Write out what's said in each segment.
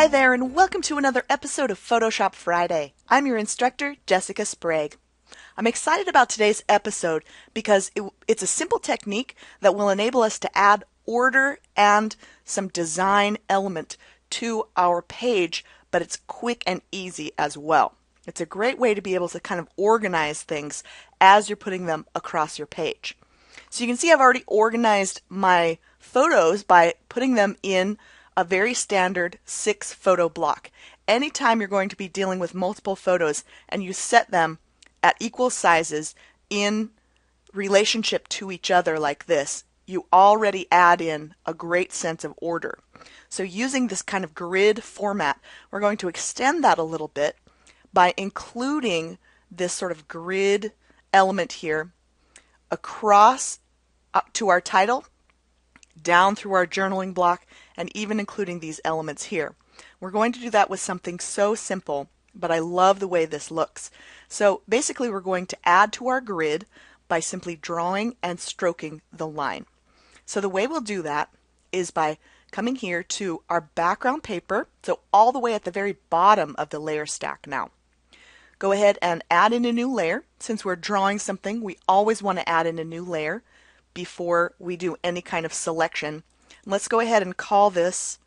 Hi there, and welcome to another episode of Photoshop Friday. I'm your instructor, Jessica Sprague. I'm excited about today's episode because it's a simple technique that will enable us to add order and some design element to our page, but it's quick and easy as well. It's a great way to be able to kind of organize things as you're putting them across your page. So you can see I've already organized my photos by putting them in a very standard 6 photo block. Anytime you're going to be dealing with multiple photos and you set them at equal sizes in relationship to each other like this, you already add in a great sense of order. So using this kind of grid format, we're going to extend that a little bit by including this sort of grid element here across up to our title, down through our journaling block, and even including these elements here. We're going to do that with something so simple, but I love the way this looks. So basically we're going to add to our grid by simply drawing and stroking the line. So the way we'll do that is by coming here to our background paper, so all the way at the very bottom of the layer stack now. Go ahead and add in a new layer. Since we're drawing something, we always want to add in a new layer before we do any kind of selection. Let's go ahead and call this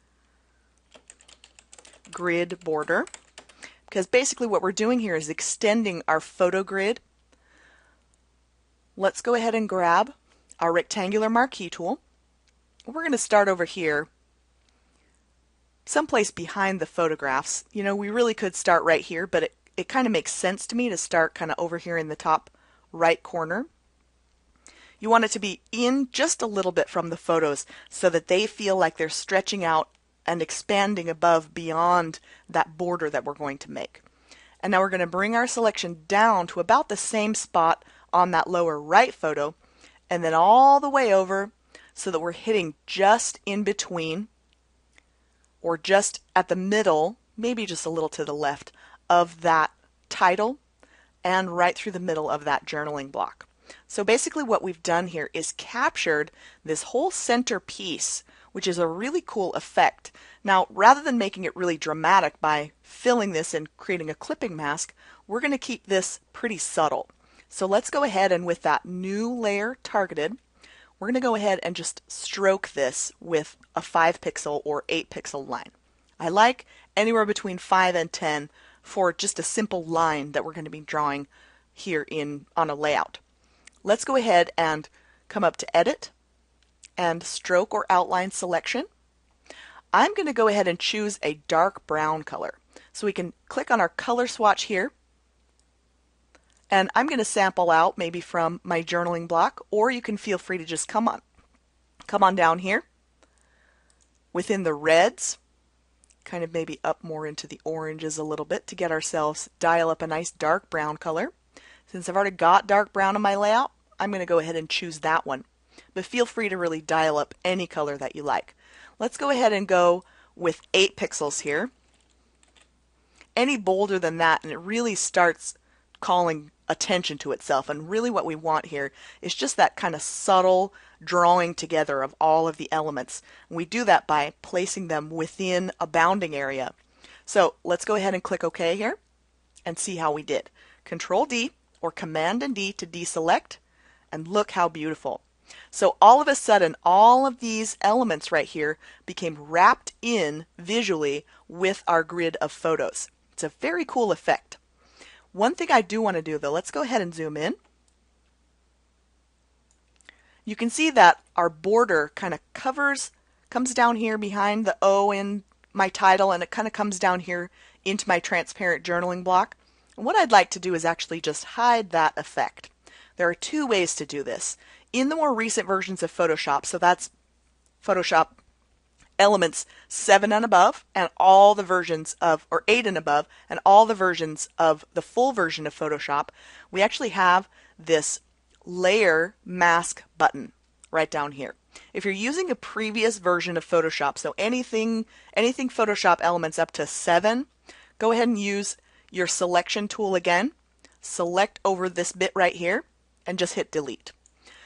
grid border, because basically what we're doing here is extending our photo grid. Let's go ahead and grab our rectangular marquee tool. We're going to start over here, someplace behind the photographs. You know, we really could start right here, but it kind of makes sense to me to start kind of over here in the top right corner. You want it to be in just a little bit from the photos so that they feel like they're stretching out and expanding above beyond that border that we're going to make. And now we're going to bring our selection down to about the same spot on that lower right photo, and then all the way over so that we're hitting just in between or just at the middle, maybe just a little to the left of that title and right through the middle of that journaling block. So basically what we've done here is captured this whole center piece, which is a really cool effect. Now, rather than making it really dramatic by filling this and creating a clipping mask, we're going to keep this pretty subtle. So let's go ahead and with that new layer targeted, we're going to go ahead and just stroke this with a 5 pixel or 8 pixel line. I like anywhere between 5 and 10 for just a simple line that we're going to be drawing here on a layout. Let's go ahead and come up to Edit and Stroke or Outline Selection. I'm going to go ahead and choose a dark brown color. So we can click on our color swatch here, and I'm going to sample out maybe from my journaling block, or you can feel free to just come on down here within the reds, kind of maybe up more into the oranges a little bit to get ourselves dial up a nice dark brown color. Since I've already got dark brown in my layout, I'm going to go ahead and choose that one. But feel free to really dial up any color that you like. Let's go ahead and go with 8 pixels here. Any bolder than that and it really starts calling attention to itself. And really what we want here is just that kind of subtle drawing together of all of the elements. And we do that by placing them within a bounding area. So let's go ahead and click OK here and see how we did. Control D or Command and D to deselect, and look how beautiful. So all of a sudden, all of these elements right here became wrapped in visually with our grid of photos. It's a very cool effect. One thing I do want to do though, let's go ahead and zoom in. You can see that our border kind of comes down here behind the O in my title, and it kind of comes down here into my transparent journaling block. And what I'd like to do is actually just hide that effect. There are 2 ways to do this. In the more recent versions of Photoshop, so that's Photoshop Elements 7 and above, and all the versions of, or 8 and above, and all the versions of the full version of Photoshop, we actually have this layer mask button right down here. If you're using a previous version of Photoshop, so anything Photoshop Elements up to 7, go ahead and use your selection tool again. Select over this bit right here and just hit delete.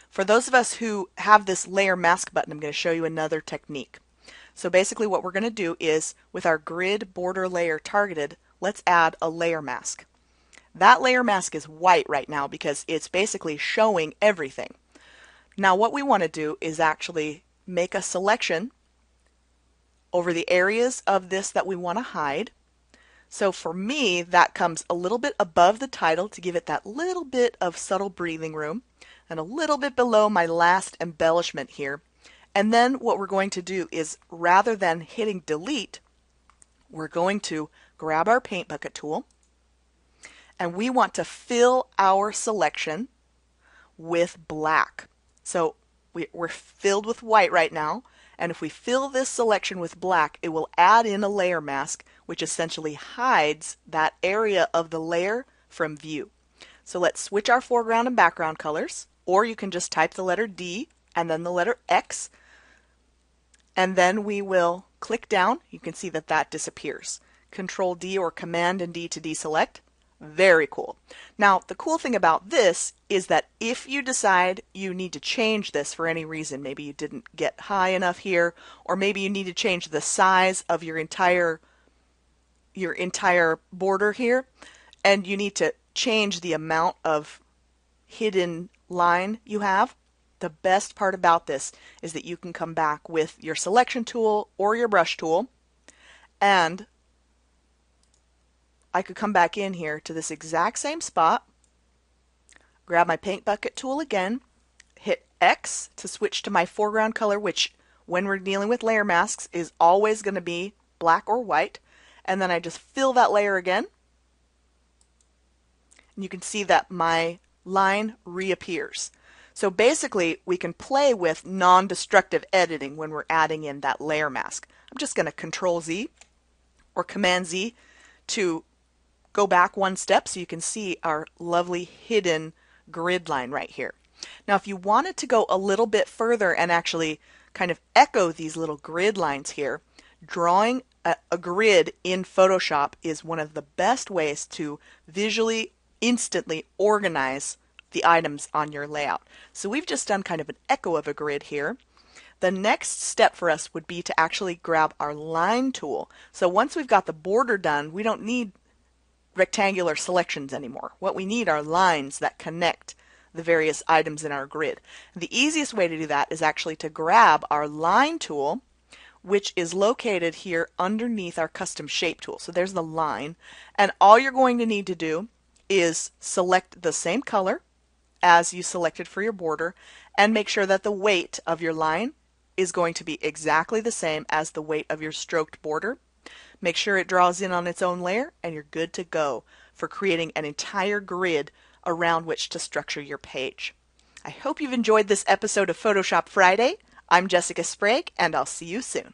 For those of us who have this layer mask button, I'm going to show you another technique. So basically what we're going to do is, with our grid border layer targeted, let's add a layer mask. That layer mask is white right now because it's basically showing everything. Now what we want to do is actually make a selection over the areas of this that we want to hide. So for me, that comes a little bit above the title to give it that little bit of subtle breathing room, and a little bit below my last embellishment here. And then what we're going to do is, rather than hitting delete, we're going to grab our paint bucket tool, and we want to fill our selection with black. So we're filled with white right now, and if we fill this selection with black, it will add in a layer mask, which essentially hides that area of the layer from view. So let's switch our foreground and background colors, or you can just type the letter D and then the letter X, and then we will click down. You can see that that disappears. Control D or Command and D to deselect. Very cool. Now, the cool thing about this is that if you decide you need to change this for any reason, maybe you didn't get high enough here, or maybe you need to change the size of your entire border here, and you need to change the amount of hidden line you have, the best part about this is that you can come back with your selection tool or your brush tool, and I could come back in here to this exact same spot, grab my paint bucket tool again, hit X to switch to my foreground color, which when we're dealing with layer masks is always going to be black or white, and then I just fill that layer again, and you can see that my line reappears. So basically we can play with non-destructive editing when we're adding in that layer mask. I'm just going to Control Z or Command Z to go back one step so you can see our lovely hidden grid line right here. Now if you wanted to go a little bit further and actually kind of echo these little grid lines here, drawing a grid in Photoshop is one of the best ways to visually instantly organize the items on your layout. So we've just done kind of an echo of a grid here. The next step for us would be to actually grab our line tool. So once we've got the border done, we don't need rectangular selections anymore. What we need are lines that connect the various items in our grid. The easiest way to do that is actually to grab our line tool, which is located here underneath our custom shape tool. So there's the line, and all you're going to need to do is select the same color as you selected for your border and make sure that the weight of your line is going to be exactly the same as the weight of your stroked border. Make sure it draws in on its own layer, and you're good to go for creating an entire grid around which to structure your page. I hope you've enjoyed this episode of Photoshop Friday. I'm Jessica Sprague, and I'll see you soon.